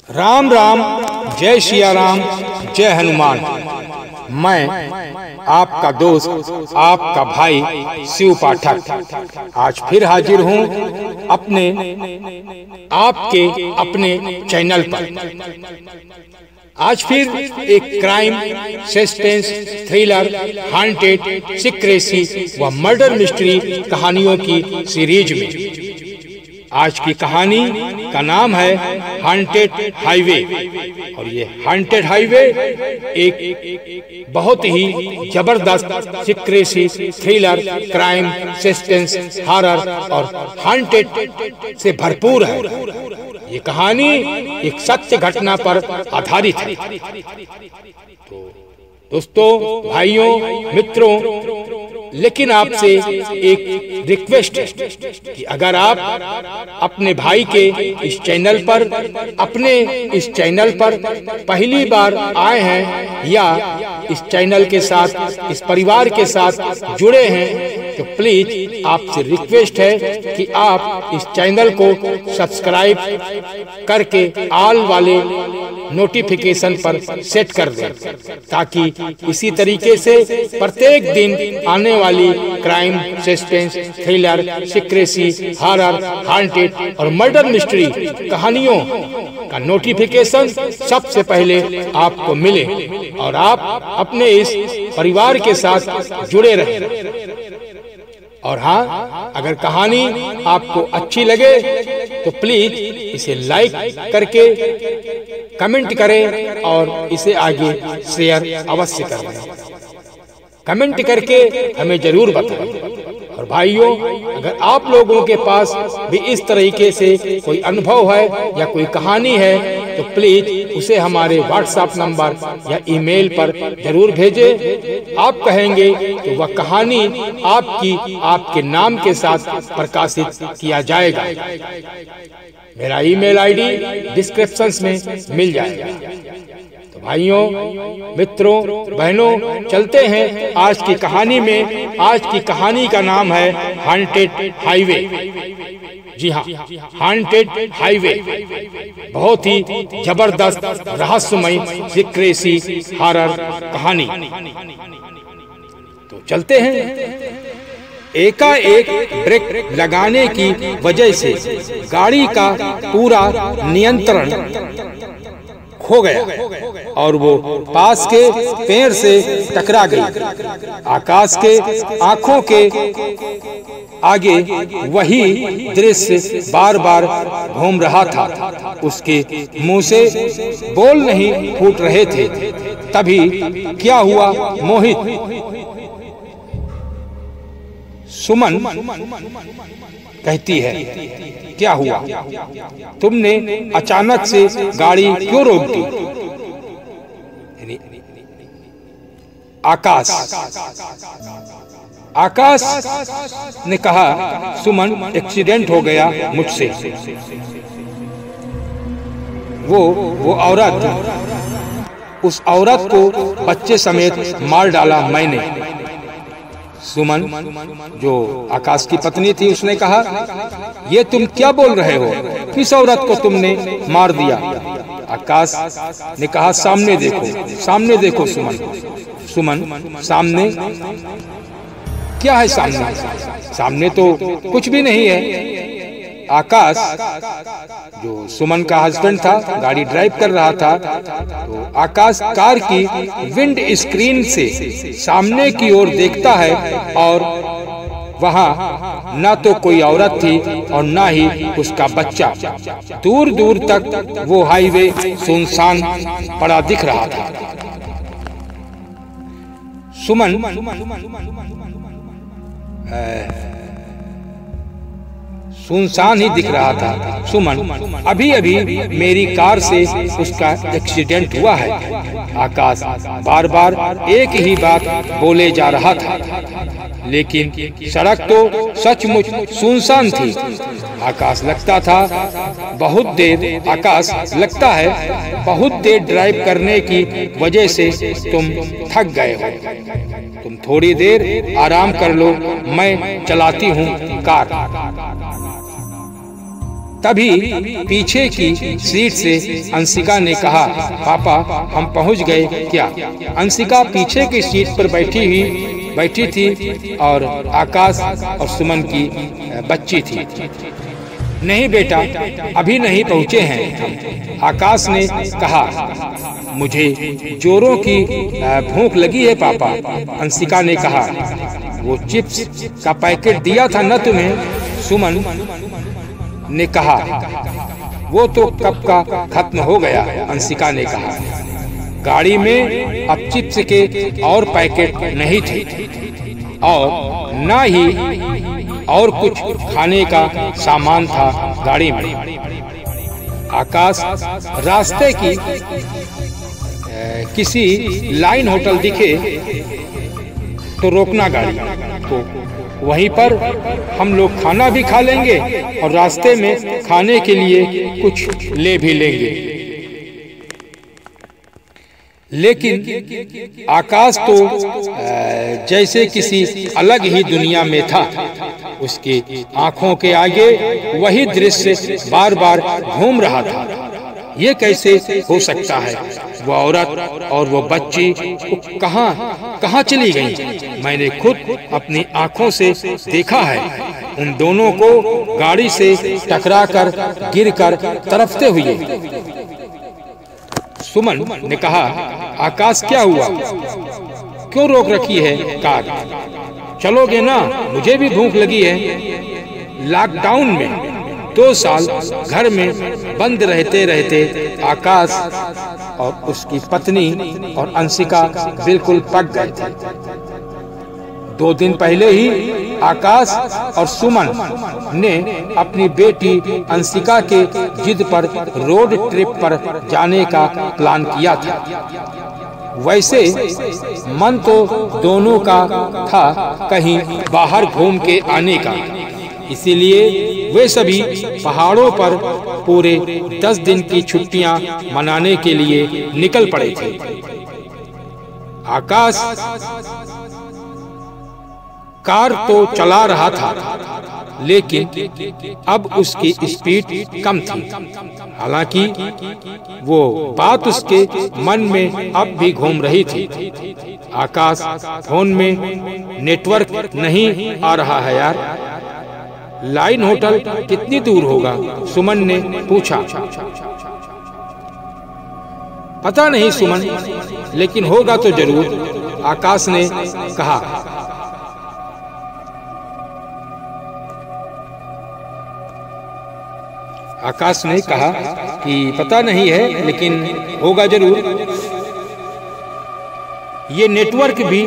राम राम, जय सिया राम, जय हनुमान। मैं आपका दोस्त, आपका भाई शिव पाठक आज फिर हाजिर हूँ आपके अपने चैनल पर। आज फिर एक crime, suspense, thriller, haunted, secrecy व मर्डर मिस्ट्री कहानियों की सीरीज में आज की कहानी का नाम है हॉन्टेड हाईवे। और ये हॉन्टेड हाईवे एक बहुत ही जबरदस्त secrecy, thriller, crime, suspense, horror और हॉन्टेड से भरपूर है। ये कहानी एक सत्य घटना पर आधारित है। तो दोस्तों, भाइयों, मित्रों, लेकिन आपसे एक रिक्वेस्ट है कि अगर आप अपने भाई के इस चैनल पर पहली बार आए हैं या इस चैनल के साथ, इस परिवार के साथ जुड़े हैं, तो प्लीज आपसे रिक्वेस्ट है कि आप इस चैनल को सब्सक्राइब करके ऑल वाले नोटिफिकेशन पर सेट कर दें, ताकि इसी तरीके से प्रत्येक दिन आने वाली crime, suspense, thriller, secrecy, horror, haunted और मर्डर मिस्ट्री कहानियों का नोटिफिकेशन सबसे पहले आपको मिले और आप अपने इस परिवार के साथ जुड़े रहें। और हाँ, अगर कहानी आपको अच्छी लगे तो प्लीज इसे लाइक करके कमेंट करें और इसे आगे शेयर अवश्य करें। कमेंट करके हमें जरूर बताएं। और भाइयों, अगर आप लोगों के पास भी इस तरीके से कोई अनुभव है या कोई कहानी है तो प्लीज उसे हमारे व्हाट्सएप नंबर या ईमेल पर जरूर भेजें। आप कहेंगे तो वह कहानी आपके नाम के साथ प्रकाशित किया जाएगा। मेरा ईमेल आईडी डिस्क्रिप्शन में मिल जाएगा। तो भाइयों, मित्रों, बहनों, चलते हैं आज की कहानी में। आज की कहानी का नाम है हॉन्टेड हाईवे। जी हाँ, हॉन्टेड हाईवे बहुत ही जबरदस्त, रहस्यमय, सीक्रेसी, हॉरर कहानी। तो चलते हैं। एकाएक ब्रेक लगाने की वजह से गाड़ी का पूरा नियंत्रण खो गया और वो पास के पेड़ से टकरा गई। आकाश के आंखों के आगे वही दृश्य बार बार घूम रहा था। उसके मुंह से बोल नहीं फूट रहे थे। तभी क्या हुआ मोहित? सुमन कहती है, क्या हुआ? तुमने अचानक से गाड़ी क्यों रोक दी? आकाश ने कहा, सुमन, एक्सीडेंट हो गया मुझसे। वो औरत, उस औरत को बच्चे समेत मार डाला मैंने। सुमन, जो आकाश की पत्नी थी, उसने कहा, ये तुम क्या बोल रहे हो? किस औरत को तुमने मार दिया? आकाश ने कहा, सामने देखो सुमन। सुमन, सामने क्या है? सामने तो कुछ भी नहीं है। आकाश, जो सुमन का हस्बैंड था, गाड़ी ड्राइव कर रहा था, तो आकाश कार की विंड स्क्रीन से सामने की ओर देखता है और वहाँ ना तो कोई औरत थी और ना ही उसका बच्चा। दूर दूर तक वो हाईवे सुनसान पड़ा दिख रहा था। सुमन सुनसान ही दिख रहा था। सुमन, अभी अभी मेरी कार से उसका एक्सीडेंट हुआ है। आकाश बार बार एक ही बात बोले जा रहा था, लेकिन सड़क तो सचमुच सुनसान थी। आकाश लगता है बहुत देर ड्राइव करने की वजह से तुम थक गए हो। तुम थोड़ी देर आराम कर लो, मैं चलाती हूँ कार। तभी पीछे की सीट से अंशिका ने कहा, पापा हम पहुंच गए क्या? अंशिका पीछे की सीट पर बैठी थी और आकाश और सुमन की बच्ची थी। नहीं बेटा, अभी नहीं पहुंचे हैं। आकाश ने कहा, मुझे जोरों की भूख लगी है पापा। अंशिका ने कहा, वो चिप्स का पैकेट दिया था न तुम्हें? सुमन ने कहा, वो तो कब का खत्म हो गया। अंशिका ने कहा, गाड़ी में अब चिप्स के और पैकेट नहीं थे और न ही और कुछ खाने का सामान था गाड़ी में। आकाश रास्ते की किसी लाइन होटल दिखे तो रोकना गाड़ी को, वहीं पर हम लोग खाना भी खा लेंगे और रास्ते में खाने के लिए कुछ ले भी लेंगे। लेकिन आकाश तो जैसे किसी अलग ही दुनिया में था। उसकी आंखों के आगे वही दृश्य बार बार घूम रहा था। ये कैसे हो सकता है? वो औरत और वो बच्ची कहाँ चली गई? मैंने खुद अपनी आंखों से देखा है उन दोनों को गाड़ी से टकराकर गिरकर तड़पते हुए। सुमन ने कहा, आकाश क्या हुआ? क्यों रोक रखी है कार? चलोगे ना? मुझे भी भूख लगी है। लॉकडाउन में 2 साल घर में बंद रहते आकाश और उसकी पत्नी और अंशिका बिल्कुल पक गए थे। 2 दिन पहले ही आकाश और सुमन ने अपनी बेटी अंशिका के जिद पर रोड ट्रिप पर जाने का प्लान किया था। वैसे मन तो दोनों का था कहीं बाहर घूम के आने का, इसीलिए वे सभी पहाड़ों पर पूरे 10 दिन की छुट्टियां मनाने के लिए निकल पड़े थे। आकाश कार तो चला रहा था, लेकिन अब उसकी स्पीड कम थी। हालांकि वो बात उसके मन में अब भी घूम रही थी। आकाश, फोन में नेटवर्क नहीं आ रहा है यार। लाइन होटल कितनी दूर होगा? सुमन ने पूछा। पता नहीं सुमन, लेकिन होगा तो जरूर, आकाश ने कहा। आकाश ने कहा कि पता नहीं है, लेकिन होगा जरूर। ये नेटवर्क भी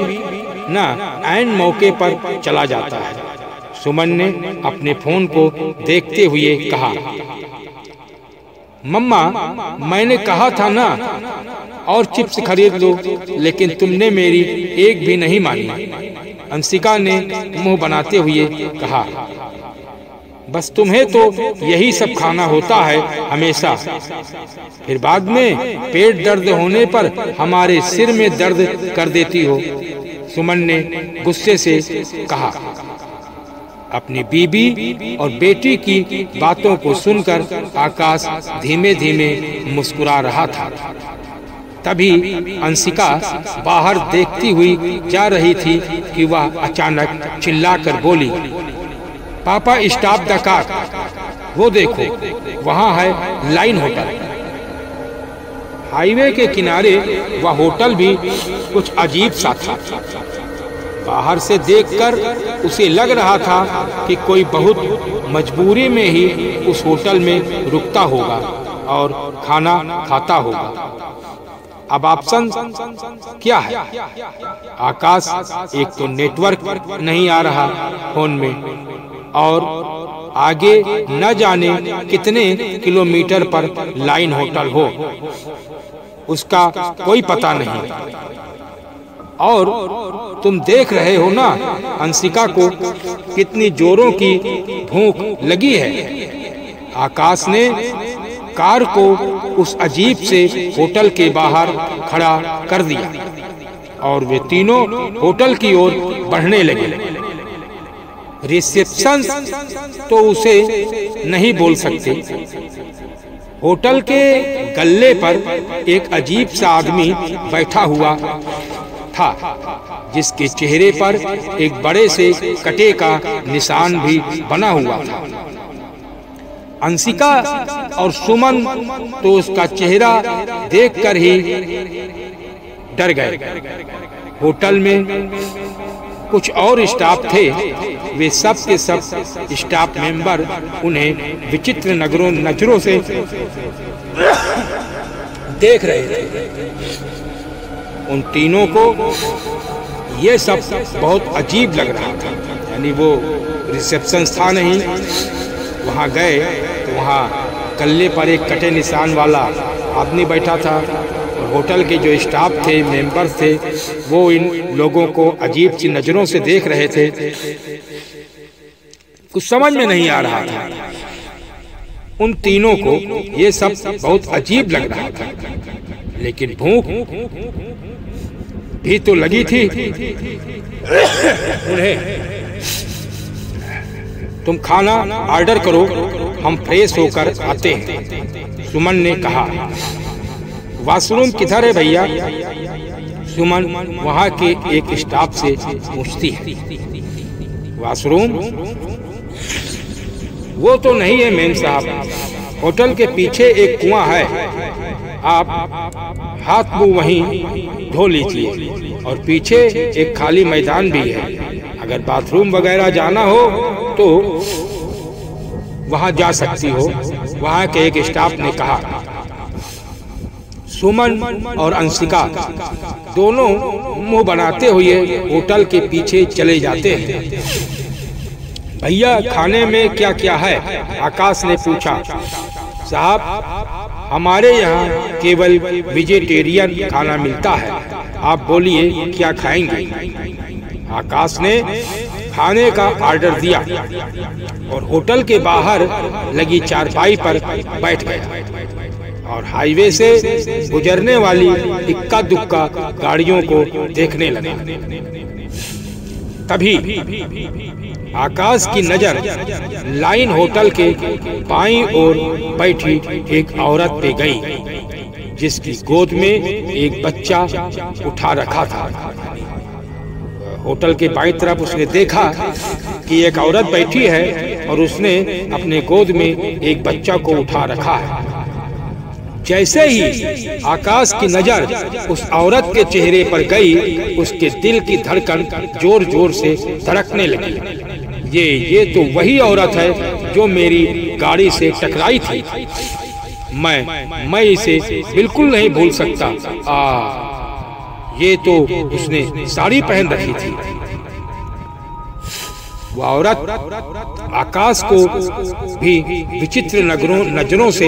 ना ऐन मौके पर चला जाता है। सुमन ने अपने फोन को देखते हुए कहा, मम्मा मैंने कहा था ना और चिप्स खरीद लो, लेकिन तुमने मेरी एक भी नहीं मानी। अंशिका ने मुंह बनाते हुए कहा, बस तुम्हें तो यही सब खाना होता है हमेशा, फिर बाद में पेट दर्द होने पर हमारे सिर में दर्द कर देती हो। सुमन ने गुस्से से कहा। अपनी बीबी और बेटी की बातों को सुनकर आकाश धीमे धीमे मुस्कुरा रहा था। तभी अंशिका बाहर देखती हुई जा रही थी कि वह अचानक चिल्लाकर बोली, पापा स्टॉप द कार। वो देखो, वहाँ है लाइन होटल। हाईवे के किनारे वह होटल भी कुछ अजीब सा था। बाहर से देखकर उसे लग रहा था कि कोई बहुत मजबूरी में ही उस होटल में रुकता होगा और खाना खाता होगा। अब ऑप्शन क्या है? आकाश, एक तो नेटवर्क नहीं आ रहा फोन में, और आगे न जाने कितने किलोमीटर पर लाइन होटल हो, उसका कोई पता नहीं। और तुम देख रहे हो ना अंशिका को कितनी जोरों की भूख लगी है। आकाश ने कार को उस अजीब से होटल के बाहर खड़ा कर दिया और वे तीनों होटल की ओर बढ़ने लगे। रिसेप्शन तो उसे नहीं बोल सकते। होटल के गल्ले पर एक अजीब सा आदमी बैठा हुआ था, जिसके चेहरे पर एक बड़े से कटे का निशान भी बना हुआ था। अंशिका और सुमन तो उसका चेहरा देखकर ही डर गए। होटल में कुछ और स्टाफ थे, वे सब के सब स्टाफ मेंबर उन्हें विचित्र नजरों से देख रहे थे। उन तीनों को ये सब बहुत अजीब लग रहा था। यानी वो रिसेप्शन था नहीं, वहाँ गए तो वहाँ गल्ले पर एक कटे निशान वाला आदमी बैठा था, और होटल के जो स्टाफ थे, मेंबर्स थे, वो इन लोगों को अजीब सी नज़रों से देख रहे थे। कुछ समझ में नहीं आ रहा था। उन तीनों को ये सब बहुत अजीब लग रहा था, लेकिन भूख भी तो लगी थी उन्हें। तुम खाना ऑर्डर करो, हम फ्रेश होकर आते हैं, सुमन ने कहा। वॉशरूम किधर है भैया? सुमन वहाँ के एक स्टाफ से पूछती है। वॉशरूम वो तो नहीं है मेम साहब, होटल के पीछे एक कुआं है, आप हाथ मुंह वहीं धो लीजिए, और पीछे एक खाली मैदान भी है। अगर बाथरूम वगैरह जाना हो तो वहां जा सकती हो, वहां के एक स्टाफ ने कहा। सुमन और अंशिका दोनों मुंह बनाते हुए होटल के पीछे चले जाते हैं। भैया खाने में क्या क्या है? आकाश ने पूछा। साहब हमारे यहाँ केवल वेजिटेरियन खाना मिलता है, आप बोलिए क्या खाएंगे? आकाश ने खाने का ऑर्डर दिया और होटल के बाहर लगी चारपाई पर बैठ गया और हाईवे से गुजरने वाली इक्का दुक्का गाड़ियों को देखने लगा। तभी आकाश की नजर लाइन होटल के बाईं ओर बैठी एक औरत पे गई, जिसकी गोद में एक बच्चा उठा रखा था। होटल के बाईं तरफ उसने देखा कि एक औरत बैठी है और उसने अपने गोद में एक बच्चा को उठा रखा है। जैसे ही आकाश की नजर उस औरत के चेहरे पर गई, उसके दिल की धड़कन जोर जोर से धड़कने लगी। ये तो वही औरत है जो मेरी गाड़ी से टकराई थी। मैं इसे बिल्कुल नहीं भूल सकता। ये तो उसने साड़ी पहन रखी थी। वह औरत आकाश को भी विचित्र नजरों से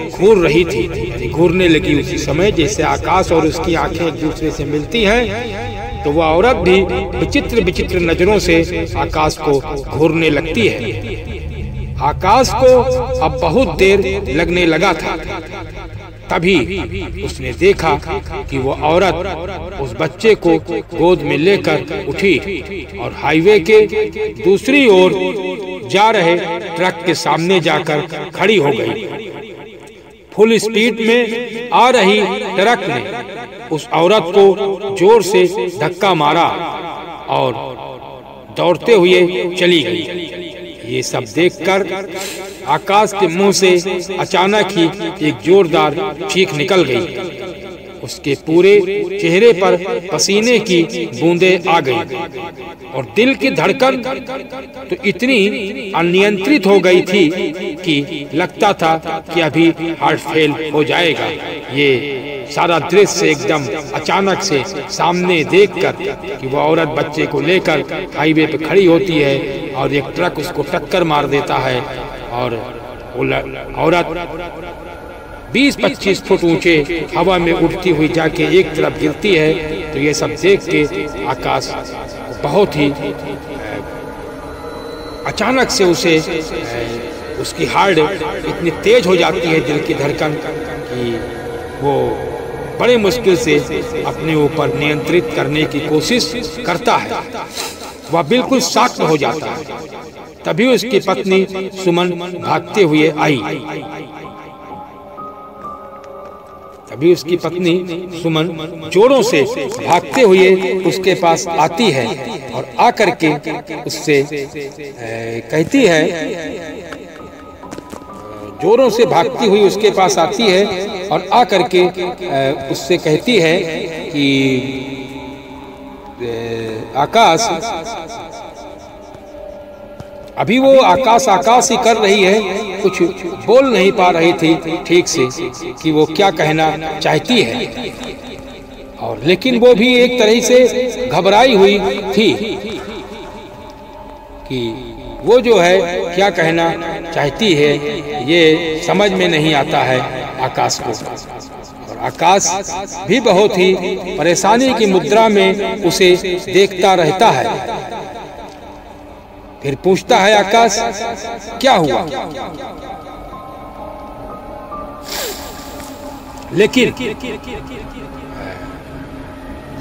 घूर रही थी। घूरने लगी उसी समय जैसे आकाश और उसकी आंखें एक दूसरे से मिलती हैं, तो वह औरत भी विचित्र विचित्र नजरों से आकाश को घूरने लगती है। आकाश को अब बहुत देर लगने लगा था। तभी उसने देखा कि वो औरत उस बच्चे को गोद में लेकर उठी और हाईवे के दूसरी ओर जा रहे ट्रक के सामने जाकर खड़ी हो गई। फुल स्पीड में आ रही ट्रक ने उस औरत को जोर से धक्का मारा और दौड़ते हुए चली गई। ये सब देखकर आकाश के मुंह से अचानक ही एक जोरदार चीख निकल गई। उसके पूरे चेहरे पर पसीने की बूंदें आ गई और दिल की धड़कन तो इतनी अनियंत्रित हो गई थी कि लगता था कि अभी हार्ट फेल हो जाएगा। ये सारा दृश्य एकदम अचानक से सामने देखकर कि वो औरत बच्चे को लेकर हाईवे पे खड़ी होती है और एक ट्रक उसको टक्कर मार देता है और औरत 20-25 फुट ऊंचे हवा में उड़ती हुई जाके एक तरफ गिरती है। तो ये सब देख के आकाश बहुत ही अचानक से उसे उसकी हार्ट इतनी तेज हो जाती है, दिल की धड़कन, कि वो बड़े मुश्किल से अपने ऊपर नियंत्रित करने की कोशिश करता है। वह बिल्कुल शांत हो जाता है। तभी उसकी पत्नी सुमन भागते हुए आई। तभी उसकी पत्नी सुमन जोरों से भागते हुए उसके पास आती है और आकर के उससे कहती है, जोरों से भागती हुई उसके पास आती है और आकर के उससे कहती है कि आकाश, अभी वो आकाश आकाश ही कर रही है, कुछ बोल नहीं पा रही थी ठीक से कि वो क्या कहना चाहती है, और लेकिन वो भी एक तरह से घबराई हुई थी कि वो जो है क्या कहना चाहती है ये समझ में नहीं आता है आकाश को। और आकाश भी बहुत ही परेशानी की मुद्रा में उसे देखता रहता है। फिर पूछता है आकाश, क्या हुआ? लेकिन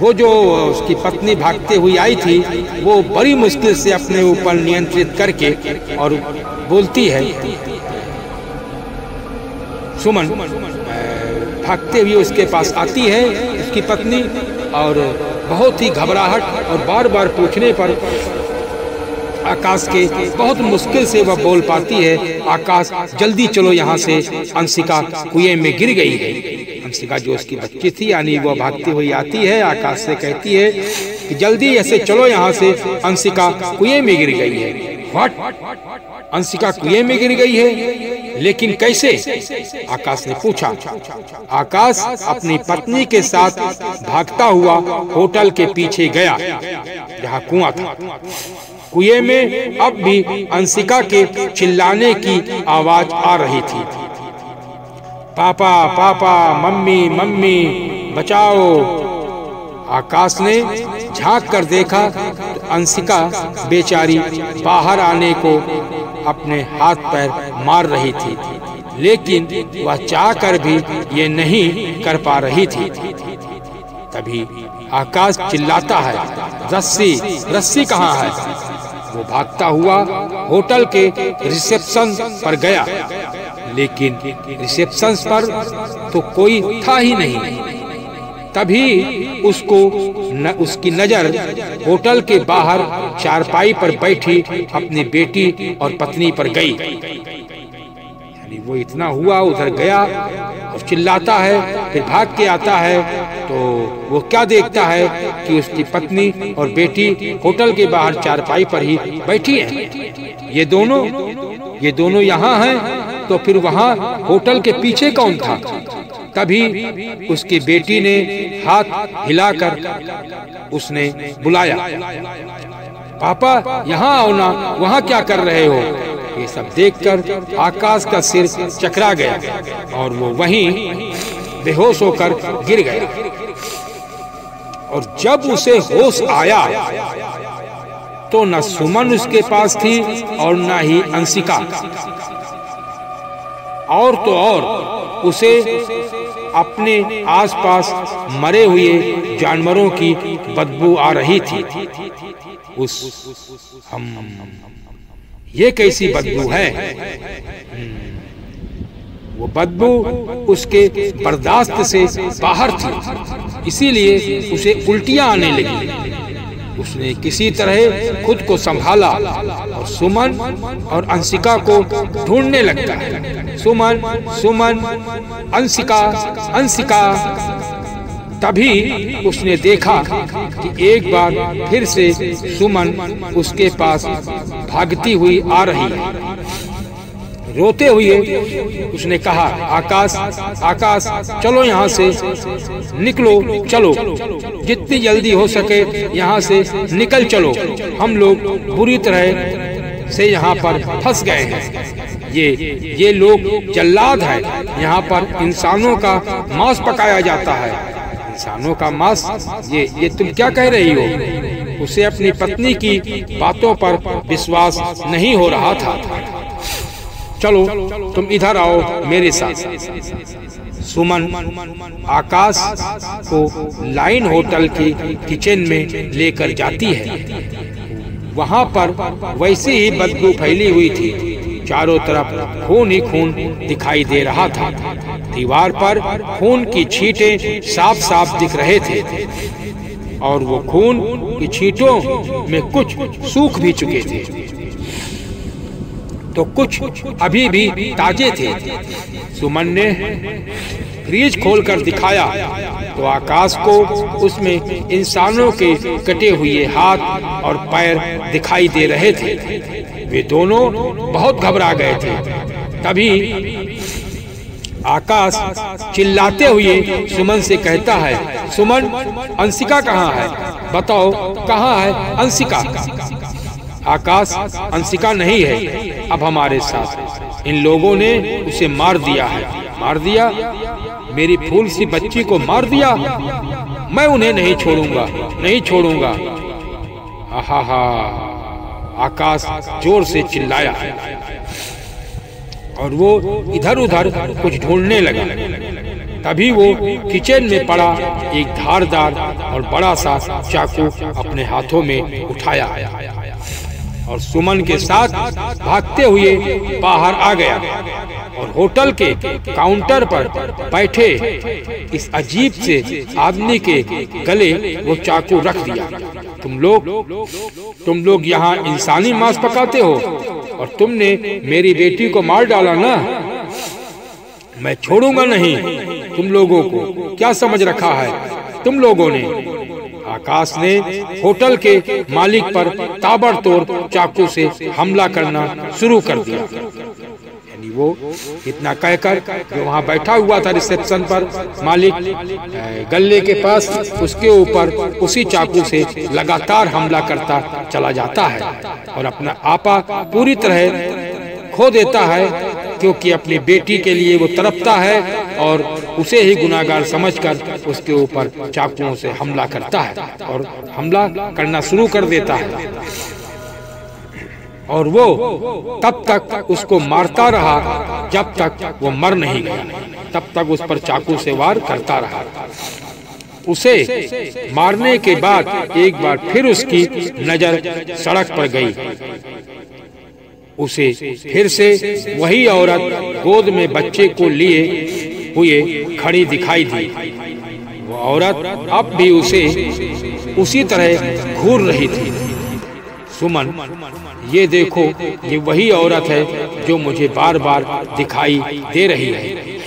वो जो उसकी पत्नी भागते हुई आई थी, वो बड़ी मुश्किल से अपने ऊपर नियंत्रित करके और बोलती है, सुमन भागते हुए उसके पास आती है उसकी पत्नी, और बहुत ही घबराहट और बार बार पूछने पर आकाश के बहुत मुश्किल से वह बोल पाती है, आकाश जल्दी चलो यहाँ से, अंशिका कुएं में गिर गई है। अंशिका जो उसकी बच्ची थी, यानी वो भागती हुई आती है, आकाश से कहती है कि जल्दी ऐसे चलो यहाँ से, अंशिका कुएं में गिर गई है। व्हाट? अंशिका कुएं में गिर गई है, लेकिन कैसे? आकाश ने पूछा। आकाश अपनी पत्नी के साथ भागता हुआ होटल के पीछे गया जहाँ कुआं था। कुएं में अब भी अंशिका के चिल्लाने की आवाज आ रही थी, पापा पापा, मम्मी मम्मी, बचाओ। आकाश ने झांक कर देखा तो अंशिका बेचारी बाहर आने को अपने हाथ पैर मार रही थी, लेकिन वह चाहकर भी ये नहीं कर पा रही थी। तभी आकाश चिल्लाता है, रस्सी रस्सी कहाँ है? वो भागता हुआ होटल के रिसेप्शन पर गया, लेकिन रिसेप्शन पर तो कोई था ही नहीं। तभी उसकी नजर होटल के बाहर चारपाई पर बैठी अपनी बेटी और पत्नी पर गई। यानी वो इतना हुआ, उधर गया और चिल्लाता है, फिर भाग के आता है तो वो क्या देखता है कि उसकी पत्नी और बेटी होटल के बाहर चारपाई पर ही बैठी है। ये दोनों यहाँ हैं, तो फिर वहाँ होटल के पीछे कौन था? तभी उसकी बेटी ने हाथ हिलाकर उसने बुलाया, पापा यहाँ आओ ना, वहाँ क्या कर रहे हो? ये सब देखकर आकाश का सिर चकरा गया और वो वहीं बेहोश होकर गिर गया। और जब उसे होश आया तो न सुमन उसके पास थी और न ही अंशिका, और तो और उसे अपने आसपास मरे हुए जानवरों की बदबू आ रही थी। ये कैसी बदबू है? वो बदबू उसके बर्दाश्त से बाहर थी, इसीलिए उसे उल्टियां आने लगी। उसने किसी तरह खुद को संभाला और सुमन और अंशिका को ढूंढने लगता है। सुमन सुमन, अंशिका अंशिका। तभी उसने देखा कि एक बार फिर से सुमन उसके पास भागती हुई आ रही है। रोते हुए उसने कहा, आकाश आकाश, चलो यहाँ से निकलो, चलो जितनी जल्दी हो सके यहाँ से निकल चलो, हम लोग बुरी तरह से यहाँ पर फंस गए हैं। ये लोग जल्लाद हैं, यहाँ पर इंसानों का मांस पकाया जाता है। इंसानों का मांस? ये तुम क्या कह रही हो? उसे अपनी पत्नी की बातों पर विश्वास नहीं हो रहा था। चलो तुम इधर आओ मेरे साथ। सुमन आकाश को लाइन होटल के किचन में लेकर जाती है। वहां पर वैसी ही बदबू फैली हुई थी। चारों तरफ खून ही खून दिखाई दे रहा था। दीवार पर खून की छींटें साफ साफ दिख रहे थे और वो खून की छींटों में कुछ सूख भी चुके थे तो कुछ अभी भी ताजे थे। सुमन ने फ्रिज खोलकर दिखाया तो आकाश को उसमें इंसानों के कटे हुए हाथ और पैर दिखाई दे रहे थे। वे दोनों बहुत घबरा गए थे। तभी आकाश चिल्लाते हुए सुमन से कहता है, सुमन, अंशिका कहाँ है? बताओ कहाँ है अंशिका? आकाश, अंशिका नहीं है अब हमारे साथ। इन लोगों ने उसे मार दिया है। मार दिया? मेरी फूल सी बच्ची को मार दिया? मैं उन्हें नहीं छोड़ूंगा, नहीं छोड़ूंगा। हा। आकाश जोर से चिल्लाया और वो इधर उधर कुछ ढूंढने लगा। तभी वो किचन में पड़ा एक धारदार और बड़ा सा चाकू अपने हाथों में उठाया और सुमन के साथ भागते हुए बाहर आ गया और होटल के काउंटर पर बैठे इस अजीब से आदमी के गले वो चाकू रख दिया। तुम लोग यहाँ इंसानी मांस पकाते हो और तुमने मेरी बेटी को मार डाला ना? मैं छोड़ूंगा नहीं तुम लोगों को। क्या समझ रखा है तुम लोगों ने? आकाश ने होटल के मालिक पर ताबड़तोड़ चाकू से हमला करना शुरू कर दिया। यानी वो इतना कहकर जो वहाँ बैठा हुआ था रिसेप्शन पर मालिक गले के पास, उसके ऊपर उसी चाकू से लगातार हमला करता चला जाता है और अपना आपा पूरी तरह खो देता है, क्योंकि अपनी बेटी के लिए वो तड़पता है और उसे ही गुनाहगार समझकर उसके ऊपर चाकुओं से हमला करता है और हमला करना शुरू कर देता है। और वो तब तक उसको मारता रहा जब तक वो मर नहीं गया, तब तक उस पर चाकू से वार करता रहा। उसे मारने के बाद एक बार फिर उसकी नजर सड़क पर गई। उसे फिर से वही औरत गोद में बच्चे को लिए हुए खड़ी दिखाई दी। वो औरत अब भी उसे उसी तरह घूर रही थी। सुमन, ये देखो, ये वही औरत है जो मुझे बार बार दिखाई दे रही है।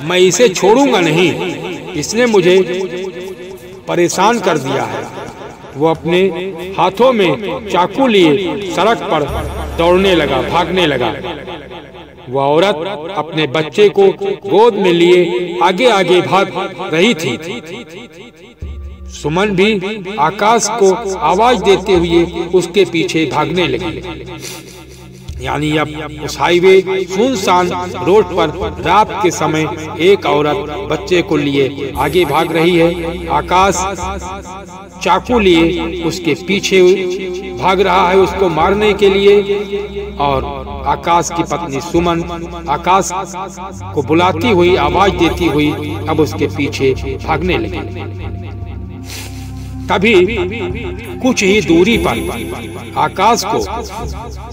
मैं इसे छोड़ूंगा नहीं। इसने मुझे परेशान कर दिया है। वो अपने हाथों में चाकू लिए सड़क पर दौड़ने लगा, भागने लगा। वो औरत अपने बच्चे को गोद में लिए आगे आगे भाग रही थी। सुमन भी आकाश को आवाज देते हुए उसके पीछे भागने लगी। यानी अब उस हाईवे सुनसान रोड पर रात के समय एक औरत बच्चे को लिए आगे भाग रही है। आकाश चाकू लिए उसके पीछे भाग रहा है उसको मारने के लिए। और आकाश की पत्नी सुमन आकाश को बुलाती हुई, आवाज देती हुई अब उसके पीछे भागने लगी। तभी कुछ ही दूरी पर आकाश को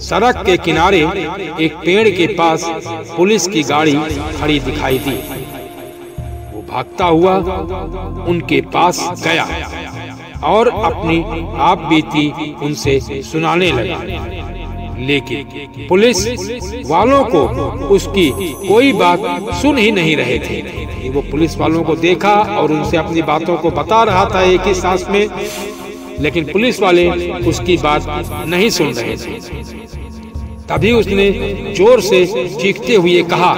सड़क के किनारे एक पेड़ के पास पुलिस की गाड़ी खड़ी दिखाई दी। वो भागता हुआ उनके पास गया और अपनी आप बीती उनसे सुनाने लगा, लेकिन पुलिस वालों को उसकी कोई बात सुन ही नहीं रहे थे। वो पुलिस वालों को देखा और उनसे अपनी बातों को बता रहा था एक ही सांस में, लेकिन पुलिस वाले उसकी बात नहीं सुन रहे थे। तभी उसने जोर से चीखते हुए कहा,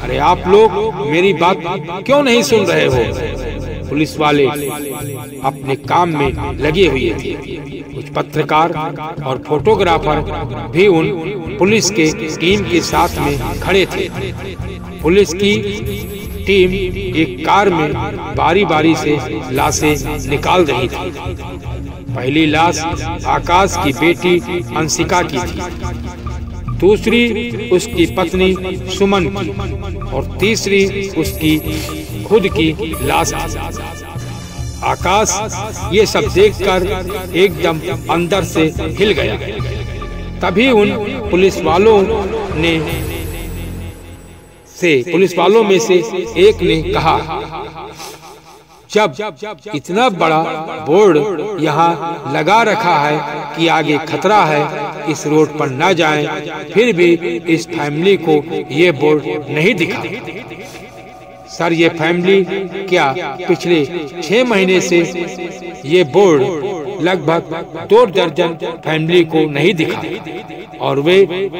अरे आप लोग मेरी बात क्यों नहीं सुन रहे हो? पुलिस वाले अपने काम में लगे हुए थे। कुछ पत्रकार और फोटोग्राफर भी उन पुलिस के टीम के साथ में खड़े थे। पुलिस की टीम एक कार में बारी बारी से लाशें निकाल रही थी। पहली लाश आकाश की बेटी अंशिका की थी, दूसरी उसकी पत्नी सुमन की और तीसरी उसकी खुद की लाश। आकाश ये सब देखकर एकदम अंदर से हिल गया। तभी उन पुलिस वालों में से एक ने कहा, जब इतना बड़ा बोर्ड यहाँ लगा रखा है कि आगे खतरा है, इस रोड पर न जाएं, फिर भी इस फैमिली को ये बोर्ड नहीं दिखा। सर, ये फैमिली क्या पिछले 6 महीने से ये बोर्ड लगभग 2 दर्जन फैमिली को नहीं दिखा और वे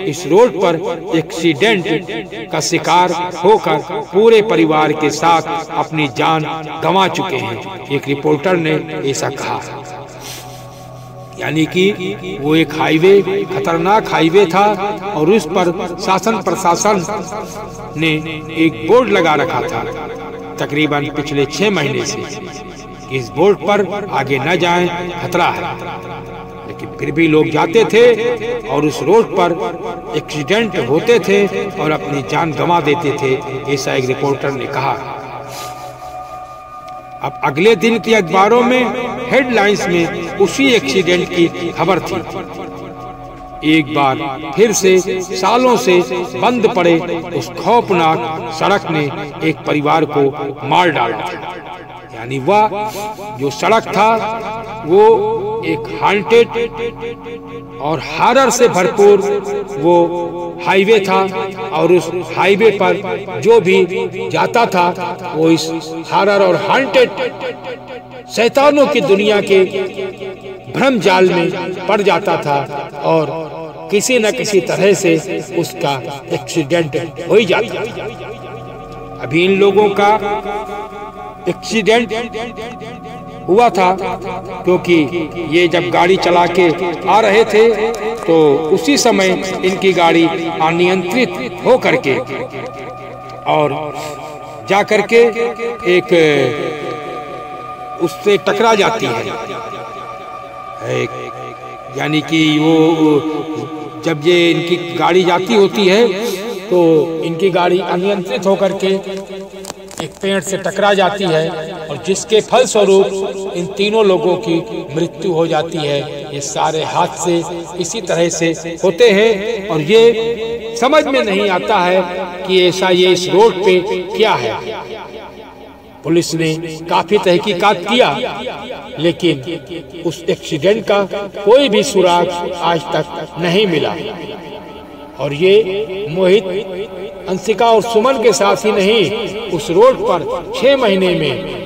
इस रोड पर एक्सीडेंट का शिकार होकर पूरे परिवार के साथ अपनी जान गंवा चुके हैं। एक रिपोर्टर ने ऐसा कहा। यानी कि वो एक हाईवे, खतरनाक हाईवे था और उस पर शासन प्रशासन ने एक बोर्ड लगा रखा था तकरीबन पिछले 6 महीने से, इस बोर्ड पर आगे न जाएं, खतरा है। लेकिन फिर भी लोग जाते थे और उस रोड पर एक्सीडेंट होते थे और अपनी जान गंवा देते थे, ऐसा एक रिपोर्टर ने कहा। अब अगले दिन के अखबारों में हेडलाइंस में उसी एक्सीडेंट की खबर थी। एक बार फिर से सालों से बंद पड़े उस खौफनाक सड़क ने एक परिवार को मार डाला था। यानी वह जो सड़क था वो एक हॉन्टेड और हॉरर से भरपूर वो हाईवे था और उस हाईवे पर जो भी जाता था वो इस हॉरर और हॉन्टेड शैतानों की दुनिया के भ्रम जाल में पड़ जाता था और किसी न किसी तरह से उसका एक्सीडेंट हो ही जाता था। अभी इन लोगों का एक्सीडेंट हुआ था क्योंकि ये जब गाड़ी चला के आ रहे थे तो उसी समय इनकी गाड़ी अनियंत्रित हो करके और जा करके एक उससे टकरा जाती है। यानी कि वो जब ये इनकी गाड़ी जाती होती है तो इनकी गाड़ी अनियंत्रित होकर के एक पेड़ से टकरा जाती है और जिसके फलस्वरूप इन तीनों लोगों की मृत्यु हो जाती है। ये सारे हादसे इसी तरह से होते हैं और ये समझ में नहीं आता है कि ऐसा ये इस रोड पे क्या है। पुलिस ने काफी तहकीकात किया लेकिन उस एक्सीडेंट का कोई भी सुराग आज तक नहीं मिला। और ये मोहित, अंशिका और सुमन के साथ ही नहीं, उस रोड पर 6 महीने में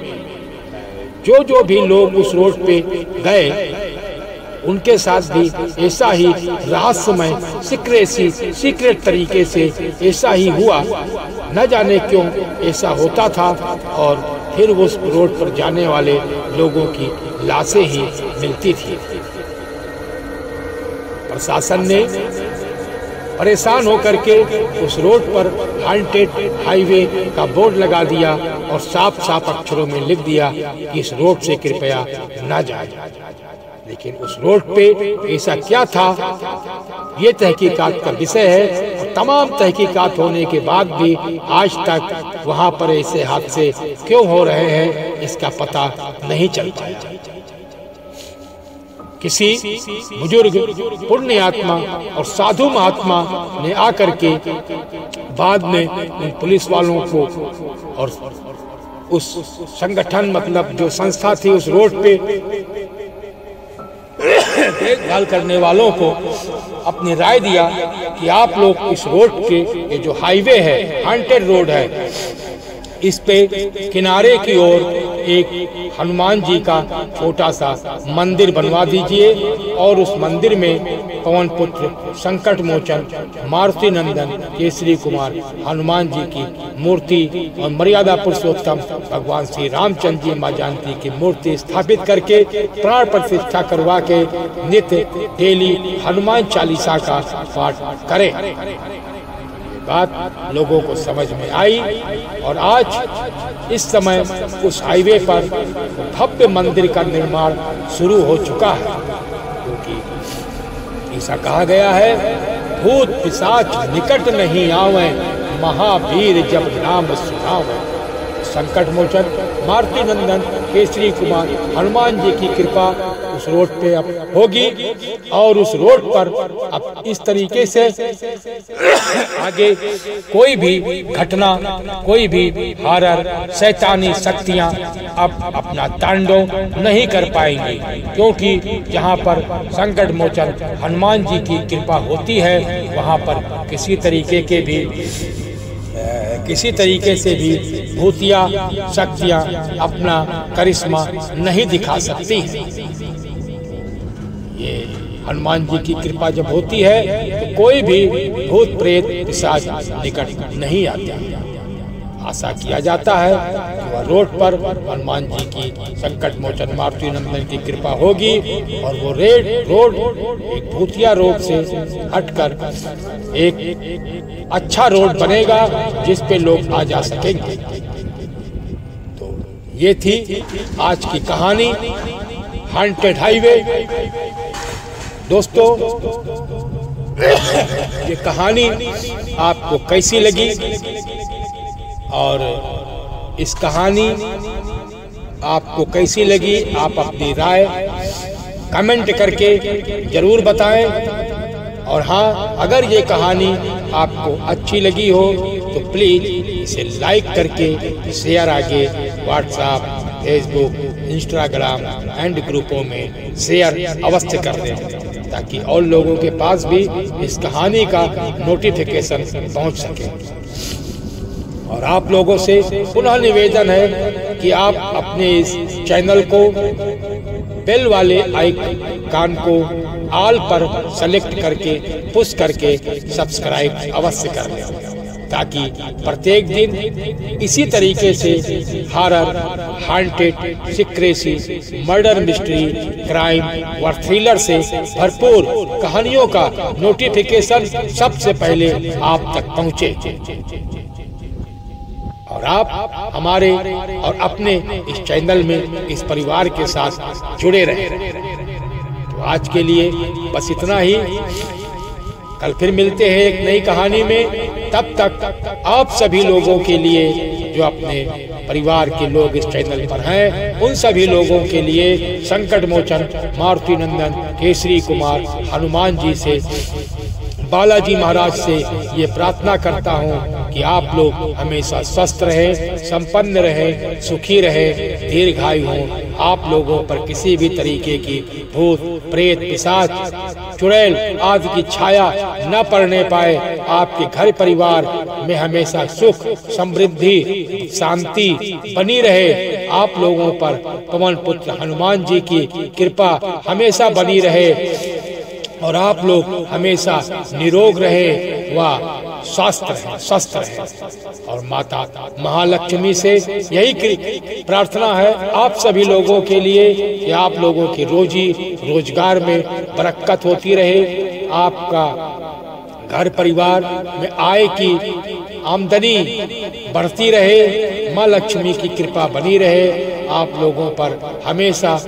जो भी लोग उस रोड पे गए उनके साथ भी ऐसा ही रहस्यमय सीक्रेट तरीके से ऐसा ही हुआ। न जाने क्यों ऐसा होता था और फिर उस रोड पर जाने वाले लोगों की लाशें ही मिलती थी। प्रशासन ने परेशान होकर के उस रोड पर हॉन्टेड हाईवे का बोर्ड लगा दिया और साफ अक्षरों में लिख दिया कि इस रोड से कृपया न जाए। लेकिन उस रोड पे ऐसा क्या था ये तहकीकात का विषय है और तमाम तहकीकात होने के बाद भी आज तक वहाँ पर ऐसे हादसे क्यों हो रहे हैं इसका पता नहीं चल पाया। किसी बुजुर्ग पुण्य आत्मा और साधु महात्मा ने आकर के बाद में उन पुलिस वालों को और उस संगठन मतलब जो संस्था थी उस रोड पे देखभाल करने वालों को अपनी राय दिया कि आप लोग इस रोड के ये जो हाईवे है, हॉन्टेड रोड है, इस पे किनारे की ओर एक हनुमान जी का छोटा सा मंदिर बनवा दीजिए और उस मंदिर में पवन पुत्र, संकट मोचन, मारुति नंदन, केसरी कुमार हनुमान जी की मूर्ति और मर्यादा पुरुषोत्तम भगवान श्री रामचंद्र जी माँ जानकी की मूर्ति स्थापित करके प्राण प्रतिष्ठा करवा के नित्य डेली हनुमान चालीसा का पाठ करें। बात लोगों को समझ में आई और आज इस समय उस हाईवे पर भव्य मंदिर का निर्माण शुरू हो चुका है। क्योंकि ऐसा कहा गया है, भूत पिशाच निकट नहीं आवे, महावीर जब नाम सुनावे। संकट मोचन मारुति नंदन केसरी कुमार हनुमान जी की कृपा उस रोड पे अब होगी और उस रोड पर अब इस तरीके से आगे कोई भी घटना, कोई भी हॉरर शैतानी शक्तियां अब अपना तांडव नहीं कर पाएंगी, क्योंकि जहां पर संकट मोचन हनुमान जी की कृपा होती है वहां पर किसी तरीके से भी भूतिया शक्तियां अपना करिश्मा नहीं दिखा सकती। ये हनुमान जी की कृपा जब होती है तो कोई भी भूत प्रेत पिशाच निकट नहीं आते। आशा किया जाता है कि वह रोड पर हनुमान जी की संकट मोचन मारुति नंदन की कृपा होगी और वो रोड एक भूतिया रोड से हटकर एक अच्छा रोड बनेगा जिस पे लोग आ जा सकेंगे। तो ये थी आज की कहानी हॉन्टेड हाईवे। दोस्तों, ये कहानी आपको कैसी लगी और इस कहानी आपको कैसी लगी आप अपनी राय कमेंट करके जरूर बताएं। और हाँ, अगर ये कहानी आपको अच्छी लगी हो तो प्लीज इसे लाइक करके शेयर आगे व्हाट्सएप, फेसबुक, इंस्टाग्राम एंड ग्रुपों में शेयर अवश्य कर दें ताकि और लोगों के पास भी इस कहानी का नोटिफिकेशन पहुंच सके। और आप लोगों से पुनः निवेदन है कि आप अपने इस चैनल को बेल वाले आइकन को ऑल पर सेलेक्ट करके पुश करके सब्सक्राइब अवश्य कर लें ताकि प्रत्येक दिन इसी तरीके से horror, haunted, secrecy, murder mystery, crime व थ्रिलर से भरपूर कहानियों का नोटिफिकेशन सबसे पहले आप तक पहुंचे और आप हमारे और अपने इस चैनल में इस परिवार के साथ जुड़े रहे। तो आज के लिए बस इतना ही। कल फिर मिलते हैं एक नई कहानी में। तब तक आप सभी लोगों के लिए, जो अपने परिवार के लोग इस चैनल पर हैं, उन सभी लोगों के लिए संकट मोचन मारुति नंदन केसरी कुमार हनुमान जी से, बालाजी महाराज से ये प्रार्थना करता हूँ कि आप लोग हमेशा स्वस्थ रहे, संपन्न रहे, सुखी रहे, दीर्घायु हों। आप लोगों पर किसी भी तरीके की भूत प्रेत पिशाच चुड़ैल आदि की छाया न पड़ने पाए। आपके घर परिवार में हमेशा सुख, समृद्धि, शांति बनी रहे। आप लोगों पर पवन पुत्र हनुमान जी की कृपा हमेशा बनी रहे और आप लोग हमेशा निरोग रहे व स्वस्थ रहे। और माता महालक्ष्मी से यही प्रार्थना है आप सभी लोगों के लिए कि आप लोगों की रोजी रोजगार में बरकत होती रहे, आपका घर परिवार में आय की आमदनी बढ़ती रहे, माँ लक्ष्मी की कृपा बनी रहे। आप लोगों पर हमेशा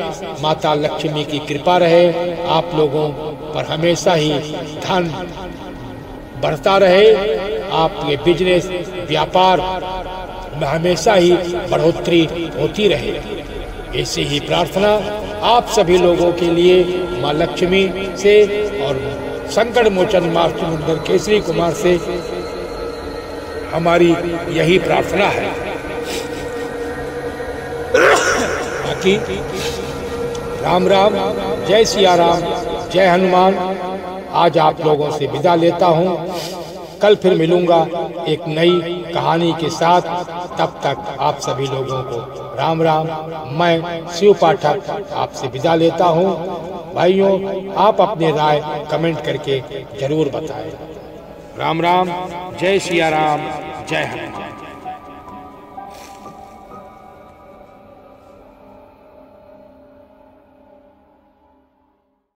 माता लक्ष्मी की कृपा रहे, आप लोगों पर हमेशा ही धन बढ़ता रहे, आपके बिजनेस व्यापार में हमेशा ही बढ़ोतरी होती रहे। ऐसी ही प्रार्थना आप सभी लोगों के लिए माँ लक्ष्मी से और संकट मोचन मारुति नंदन केसरी कुमार से हमारी यही प्रार्थना है। बाकी राम राम, जय सिया राम, जय हनुमान। आज आप लोगों से विदा लेता हूँ। कल फिर मिलूंगा एक नई कहानी के साथ। तब तक आप सभी लोगों को राम राम। मैं शिव पाठक आपसे विदा लेता हूँ। भाइयों, आप अपने राय कमेंट करके जरूर बताएं। राम राम, जय सिया राम, जय हनुमान।